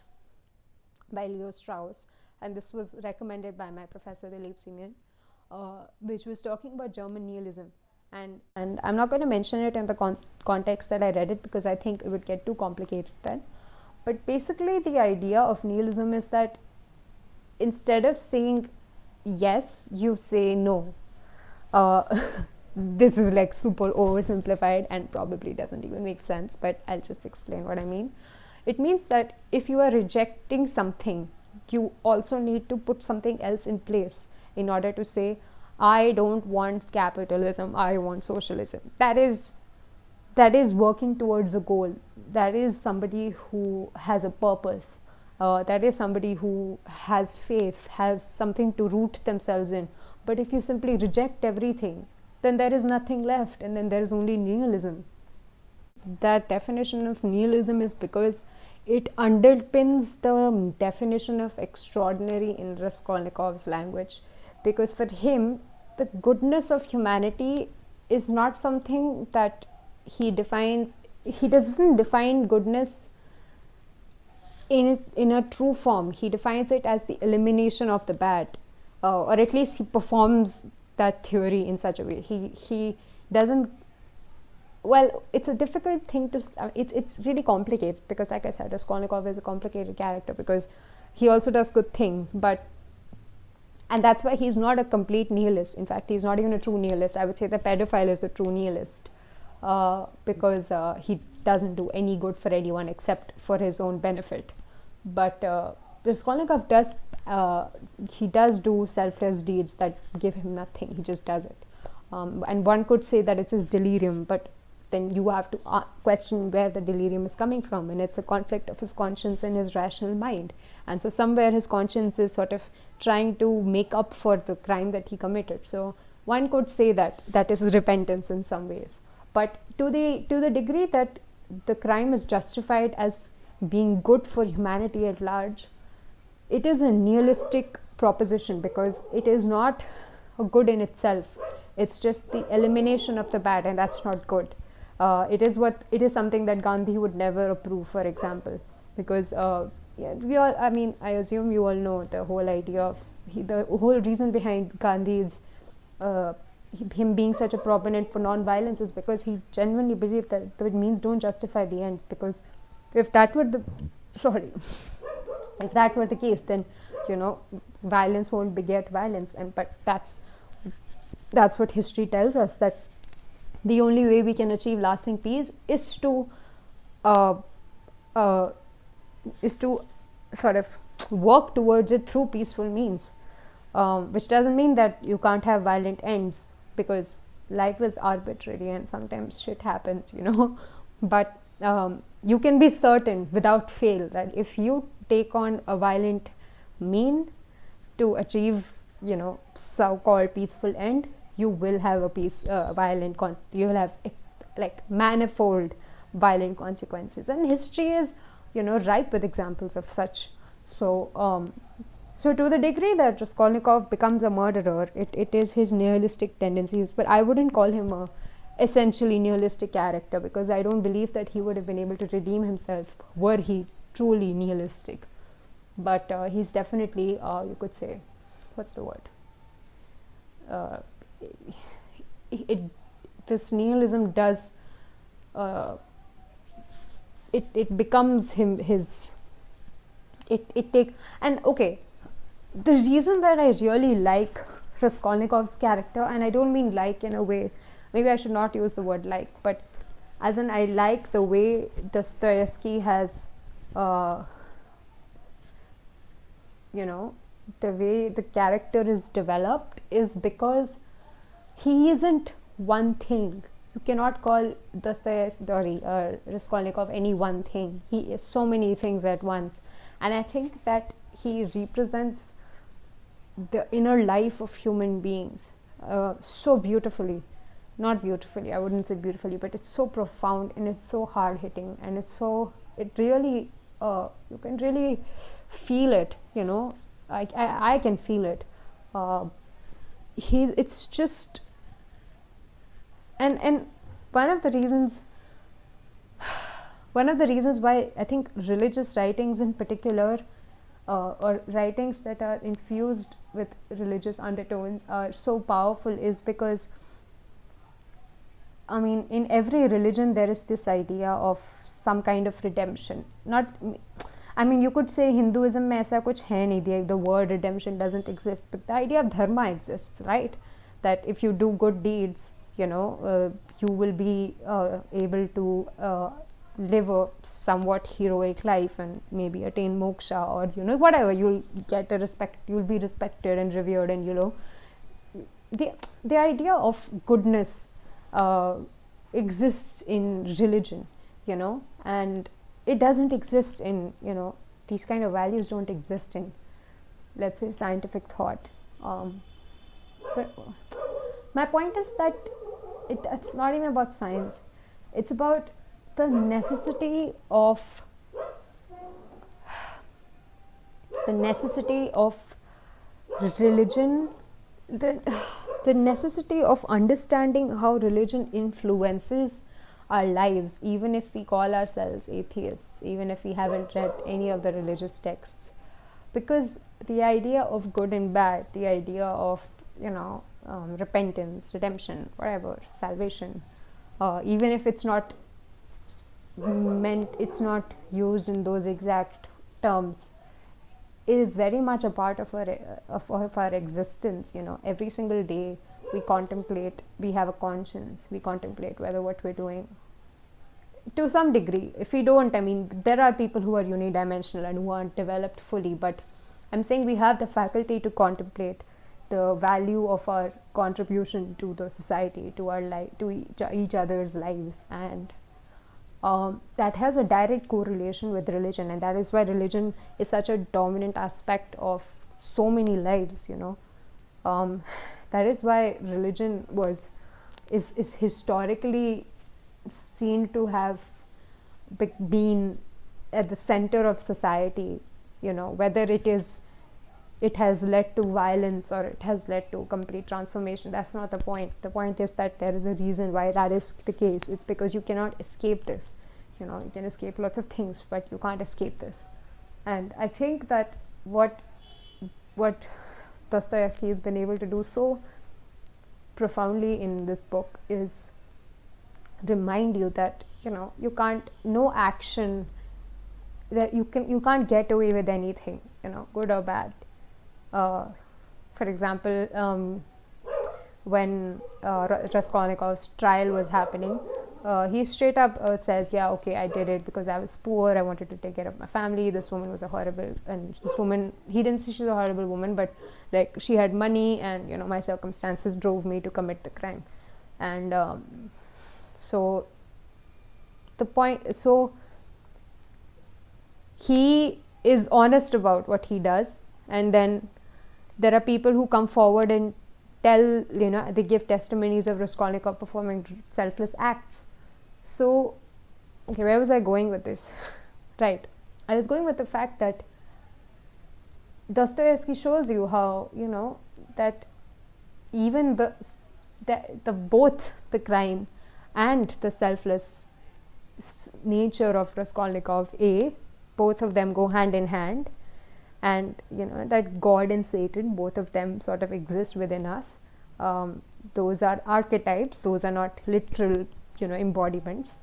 by Leo Strauss, and this was recommended by my professor Dilip Simeon, which was talking about German nihilism. And I'm not going to mention it in the context that I read it, because I think it would get too complicated then. But basically the idea of nihilism is that instead of saying yes, you say no. This is like super oversimplified and probably doesn't even make sense, but I'll just explain what I mean. It means that if you are rejecting something, you also need to put something else in place in order to say, I don't want capitalism, I want socialism. That is working towards a goal. That is somebody who has a purpose. That is somebody who has faith, has something to root themselves in. But if you simply reject everything, then there is nothing left, and then there is only nihilism. That definition of nihilism is because it underpins the definition of extraordinary in Raskolnikov's language. Because for him, the goodness of humanity is not something that he defines. He doesn't define goodness in a true form. He defines it as the elimination of the bad, or at least he performs that theory in such a way. He doesn't. Well, it's a difficult thing to. It's really complicated, because, like I said, Raskolnikov is a complicated character because he also does good things, but And that's why he's not a complete nihilist. In fact, he's not even a true nihilist. I would say the pedophile is the true nihilist, because he doesn't do any good for anyone except for his own benefit. But Raskolnikov does, he does do selfless deeds that give him nothing. He just does it. And one could say that it's his delirium, but then you have to question where the delirium is coming from, and it's a conflict of his conscience and his rational mind. And so somewhere his conscience is sort of trying to make up for the crime that he committed. So one could say that that is repentance in some ways. But to the degree that the crime is justified as being good for humanity at large, it is a nihilistic proposition, because it is not a good in itself. It's just the elimination of the bad, and that's not good. It is something that Gandhi would never approve, for example, because we all, I mean, I assume you all know the whole idea of the whole reason behind Gandhi's him being such a proponent for non-violence is because he genuinely believed that the means don't justify the ends. Because if that were the if that were the case, then violence won't beget violence. But that's what history tells us, that the only way we can achieve lasting peace is to sort of work towards it through peaceful means, which doesn't mean that you can't have violent ends, because life is arbitrary and sometimes shit happens, but you can be certain without fail that if you take on a violent mean to achieve so-called peaceful end, you will have a you will have like manifold violent consequences, and history is ripe with examples of such. So to the degree that Raskolnikov becomes a murderer, it is his nihilistic tendencies, but I wouldn't call him a essentially nihilistic character, because I don't believe that he would have been able to redeem himself were he truly nihilistic. But he's definitely, you could say, what's the word? This nihilism does, it becomes the reason that I really like Raskolnikov's character, and I don't mean like in a way, maybe I should not use the word like, but as in I like the way Dostoyevsky has, the way the character is developed, is because he isn't one thing. You cannot call Raskolnikov any one thing. He is so many things at once, and I think that he represents the inner life of human beings so beautifully. Not beautifully, I wouldn't say beautifully, but it's so profound and it's so hard-hitting, and it really you can really feel it. I can feel it. It's just, and one of the reasons why I think religious writings in particular, or writings that are infused with religious undertones, are so powerful, is because, I mean, in every religion there is this idea of some kind of redemption. You could say Hinduism में ऐसा कुछ है नहीं, the word redemption doesn't exist, but the idea of dharma exists, right? That if you do good deeds, you will be able to live a somewhat heroic life and maybe attain moksha, or whatever, you'll be respected and revered, and the idea of goodness exists in religion, and it doesn't exist in, these kind of values don't exist in, let's say, scientific thought. But my point is that it's not even about science. It's about the necessity of religion, the necessity of understanding how religion influences our lives, even if we call ourselves atheists, even if we haven't read any of the religious texts. Because the idea of good and bad, the idea of repentance, redemption, whatever, salvation, even if it's not used in those exact terms, is very much a part of our existence. Every single day we contemplate, we have a conscience, we contemplate whether what we're doing, to some degree. If we don't, I mean, there are people who are unidimensional and who aren't developed fully, but I'm saying we have the faculty to contemplate the value of our contribution to the society, to our life, to each other's lives, and that has a direct correlation with religion, and that is why religion is such a dominant aspect of so many lives. That is why religion is historically seen to have been at the center of society. Whether it has led to violence or it has led to complete transformation, that's not the point. The point is that there is a reason why that is the case. It's because you cannot escape this. You can escape lots of things, but you can't escape this. And I think that what Dostoyevsky has been able to do so profoundly in this book is remind you that you can't, no action, that you can't get away with anything, good or bad. For example, when Raskolnikov's trial was happening, he straight up says, yeah, okay, I did it because I was poor, I wanted to take care of my family, this woman was a horrible, and this woman, he didn't say she's a horrible woman, but like she had money, and my circumstances drove me to commit the crime. And so the point, so he is honest about what he does, and then there are people who come forward and tell, they give testimonies of Raskolnikov performing selfless acts. So, okay, where was I going with this? Right, I was going with the fact that Dostoevsky shows you how, that even the both the crime and the selfless nature of Raskolnikov, both of them go hand in hand, and that God and Satan, both of them sort of exist within us. Those are archetypes, those are not literal embodiments,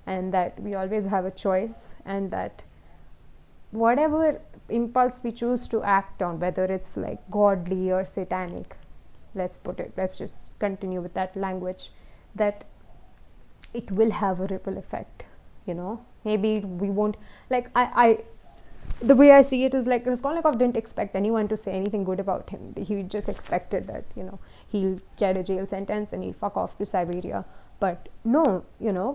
and that we always have a choice, and that whatever impulse we choose to act on, whether it's like godly or satanic, let's just continue with that language, that it will have a ripple effect. Maybe we won't, like, I the way I see it is like Raskolnikov didn't expect anyone to say anything good about him. He just expected that he'll get a jail sentence and he'll fuck off to Siberia. But no,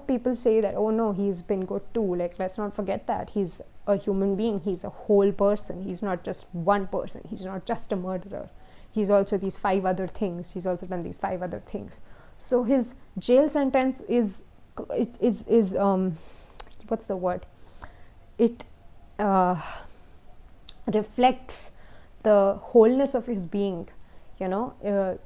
people say that, oh no, he's been good too. Like, let's not forget that he's a human being. He's a whole person. He's not just one person. He's not just a murderer. He's also these 5 other things. He's also done these 5 other things. So his jail sentence is what's the word? It reflects the wholeness of his being. The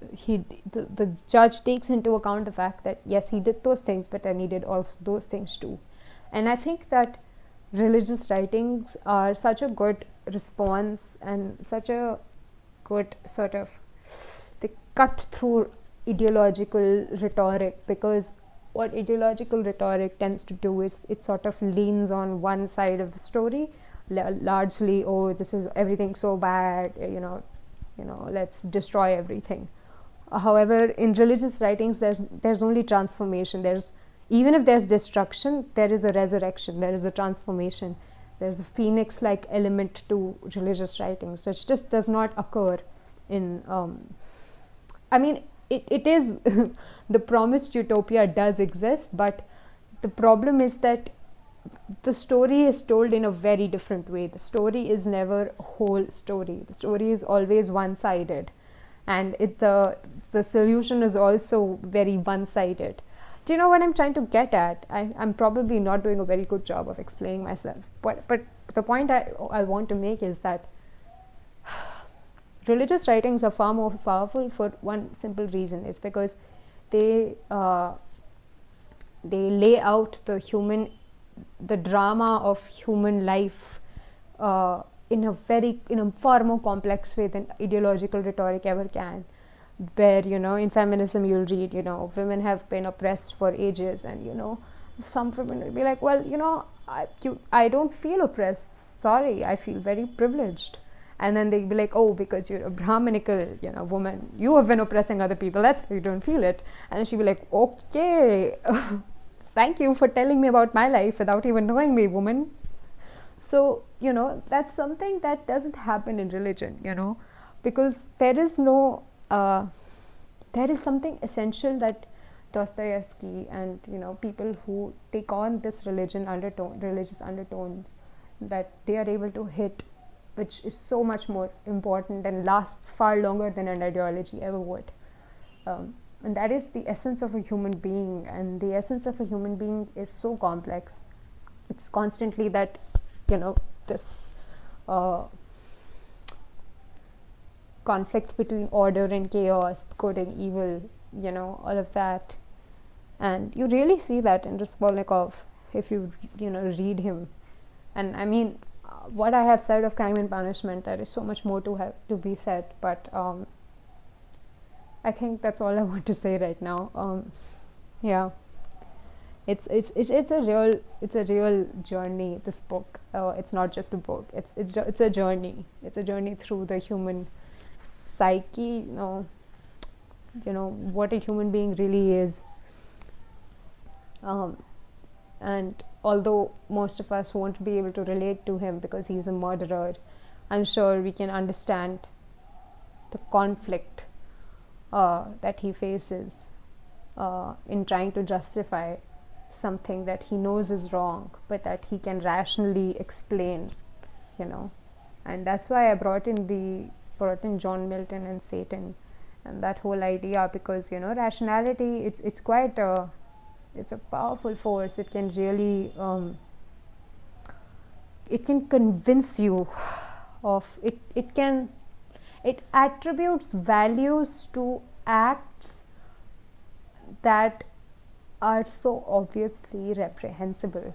judge takes into account the fact that yes, he did those things, but then he did also those things too. And I think that religious writings are such a good response and such a good sort of, they cut through ideological rhetoric, because what ideological rhetoric tends to do is it sort of leans on one side of the story, largely, oh, this is everything so bad, let's destroy everything. However, in religious writings, there's only transformation. Even if there's destruction, there is a resurrection, there is a transformation. There's a phoenix-like element to religious writings, which just does not occur in, I mean, it is, the promised utopia does exist, but the problem is that the story is told in a very different way. The story is never a whole story. The story is always one-sided, and the solution is also very one-sided. Do you know what I'm trying to get at? I'm probably not doing a very good job of explaining myself, but the point I want to make is that religious writings are far more powerful for one simple reason. It's because they lay out the drama of human life in a far more complex way than ideological rhetoric ever can. Where, in feminism you'll read, women have been oppressed for ages, and some women will be like, well, I don't feel oppressed, sorry, I feel very privileged. And then they'd be like, oh, because you're a Brahminical, woman, you have been oppressing other people, that's why you don't feel it. And then she'd be like, okay, thank you for telling me about my life without even knowing me, woman. So, that's something that doesn't happen in religion, because there is no, there is something essential that Dostoyevsky and, people who take on this religious undertones, that they are able to hit, which is so much more important and lasts far longer than an ideology ever would. And that is the essence of a human being, and the essence of a human being is so complex. It's constantly that, this conflict between order and chaos, good and evil, all of that. And you really see that in Raskolnikov if you, read him. And I mean, what I have said of Crime and Punishment, there is so much more to be said, but I think that's all I want to say right now. Yeah, it's a real journey. This book, it's not just a book. It's a journey. It's a journey through the human psyche. What a human being really is. And although most of us won't be able to relate to him because he's a murderer, I'm sure we can understand the conflict that he faces in trying to justify something that he knows is wrong, but that he can rationally explain, And that's why I brought in John Milton and Satan and that whole idea, because, rationality, it's quite it's a powerful force. It can really it can convince you of it. It attributes values to acts that are so obviously reprehensible,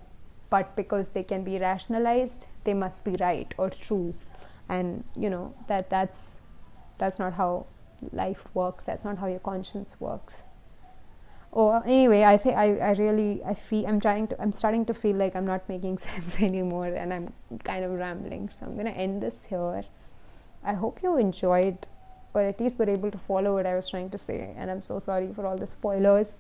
but because they can be rationalized, they must be right or true. And that's not how life works. That's not how your conscience works. Oh, anyway, I think I'm starting to feel like I'm not making sense anymore, and I'm kind of rambling. So I'm gonna end this here. I hope you enjoyed, or at least were able to follow what I was trying to say. And I'm so sorry for all the spoilers.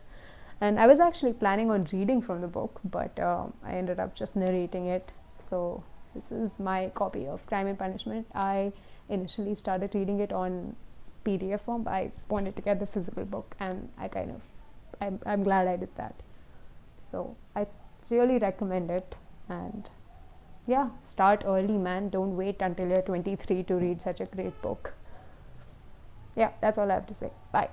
And I was actually planning on reading from the book, but I ended up just narrating it. So this is my copy of Crime and Punishment. I initially started reading it on PDF form, but I wanted to get the physical book, and I'm glad I did that. So I really recommend it. And yeah, start early, man. Don't wait until you're 23 to read such a great book. Yeah, that's all I have to say. Bye.